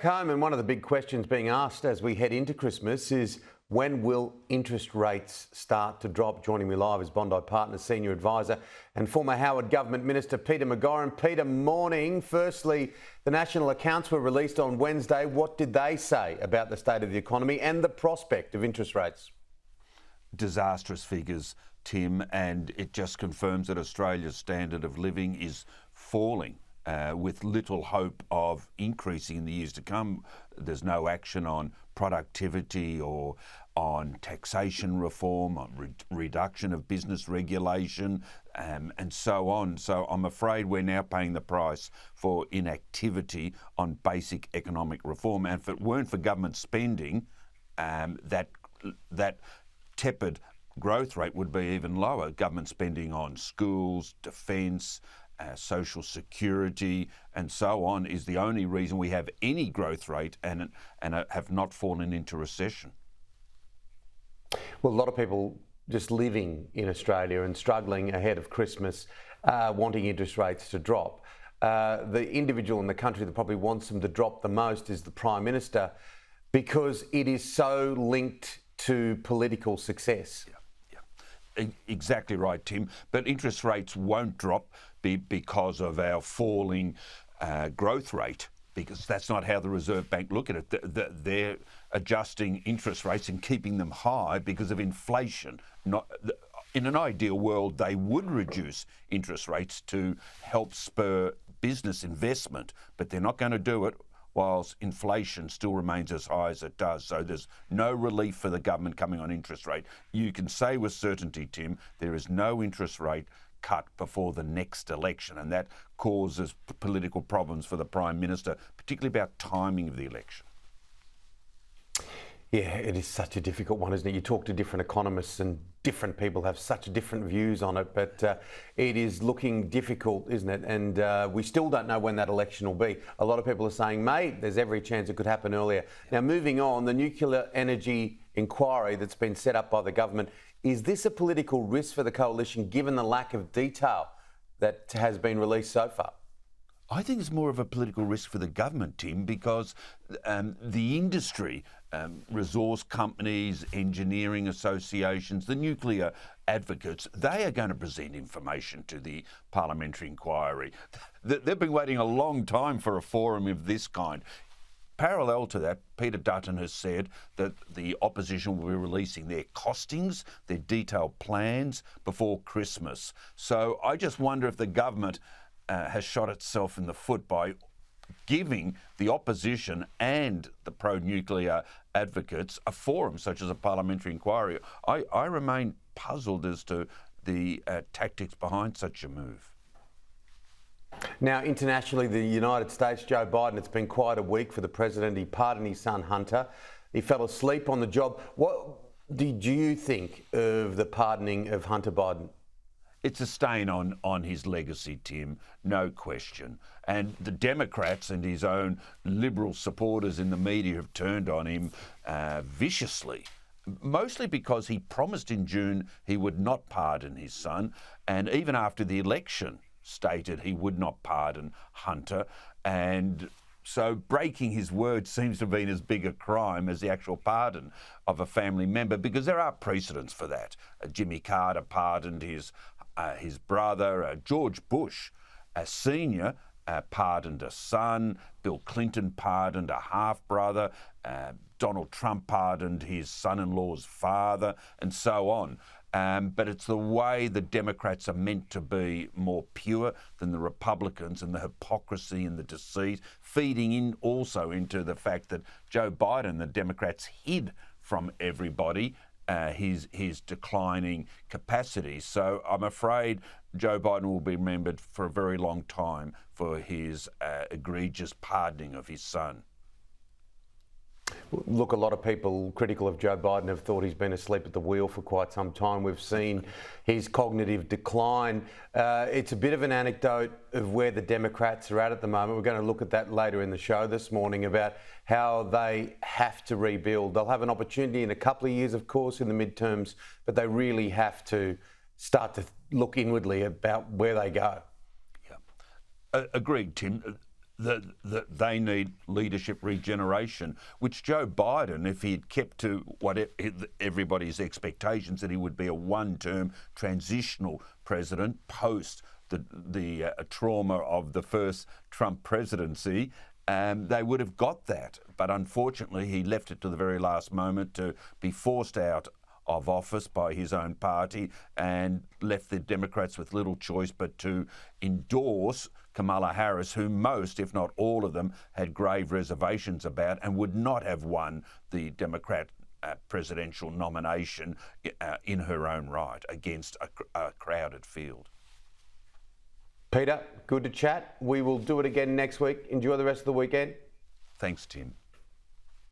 back home, and one of the big questions being asked as we head into Christmas is, when will interest rates start to drop? Joining me live is Bondi Partners Senior Advisor and former Howard Government Minister Peter McGauran. Peter, morning. Firstly, the national accounts were released on Wednesday. What did they say about the state of the economy and the prospect of interest rates? Disastrous figures, Tim, and it just confirms that Australia's standard of living is falling. With little hope of increasing in the years to come. There's no action on productivity or on taxation reform, on reduction of business regulation, and so on. So I'm afraid we're now paying the price for inactivity on basic economic reform. And if it weren't for government spending, that tepid growth rate would be even lower. Government spending on schools, defence, social security and so on is the only reason we have any growth rate and have not fallen into recession. Well, a lot of people just living in Australia and struggling ahead of Christmas, wanting interest rates to drop. The individual in the country that probably wants them to drop the most is the Prime Minister, because it is so linked to political success. Exactly right, Tim. But interest rates won't drop because of our falling growth rate, because that's not how the Reserve Bank look at it. They're adjusting interest rates and keeping them high because of inflation. In an ideal world, they would reduce interest rates to help spur business investment, but they're not going to do it whilst inflation still remains as high as it does. So there's no relief for the government coming on interest rate. You can say with certainty, Tim, there is no interest rate cut before the next election, and that causes political problems for the Prime Minister, particularly about timing of the election. Yeah, it is such a difficult one, isn't it? You talk to different economists and different people have such different views on it, but it is looking difficult, isn't it? And we still don't know when that election will be. A lot of people are saying May. There's every chance it could happen earlier. Now, moving on, the nuclear energy inquiry that's been set up by the government, is this a political risk for the coalition given the lack of detail that has been released so far? I think it's more of a political risk for the government, Tim, because the industry, resource companies, engineering associations, the nuclear advocates, they are going to present information to the parliamentary inquiry. They've been waiting a long time for a forum of this kind. Parallel to that, Peter Dutton has said that the opposition will be releasing their costings, their detailed plans before Christmas. So I just wonder if the government has shot itself in the foot by giving the opposition and the pro-nuclear advocates a forum such as a parliamentary inquiry. I remain puzzled as to the tactics behind such a move. Now, internationally, the United States, Joe Biden, it's been quite a week for the president. He pardoned his son, Hunter. He fell asleep on the job. What did you think of the pardoning of Hunter Biden? It's a stain on his legacy, Tim, no question. And the Democrats and his own liberal supporters in the media have turned on him viciously, mostly because he promised in June he would not pardon his son, and even after the election stated he would not pardon Hunter. And so breaking his word seems to have been as big a crime as the actual pardon of a family member, because there are precedents for that. Jimmy Carter pardoned his brother. George Bush, a senior, pardoned a son. Bill Clinton pardoned a half-brother. Donald Trump pardoned his son-in-law's father, and so on. But it's the way the Democrats are meant to be more pure than the Republicans, and the hypocrisy and the deceit, feeding in also into the fact that Joe Biden, the Democrats, hid from everybody his declining capacity. So I'm afraid Joe Biden will be remembered for a very long time for his egregious pardoning of his son. Look, a lot of people critical of Joe Biden have thought he's been asleep at the wheel for quite some time. We've seen his cognitive decline. It's a bit of an anecdote of where the Democrats are at the moment. We're going to look at that later in the show this morning, about how they have to rebuild. They'll have an opportunity in a couple of years, of course, in the midterms, but they really have to start to look inwardly about where they go. Yeah, agreed, Tim. that they need leadership regeneration, which Joe Biden, if he had kept to what everybody's expectations, that he would be a one-term transitional president post the trauma of the first Trump presidency, they would have got that. But unfortunately, he left it to the very last moment to be forced out of office by his own party and left the Democrats with little choice but to endorse Kamala Harris, who most, if not all of them, had grave reservations about and would not have won the Democrat presidential nomination in her own right against a crowded field. Peter, good to chat. We will do it again next week. Enjoy the rest of the weekend. Thanks, Tim.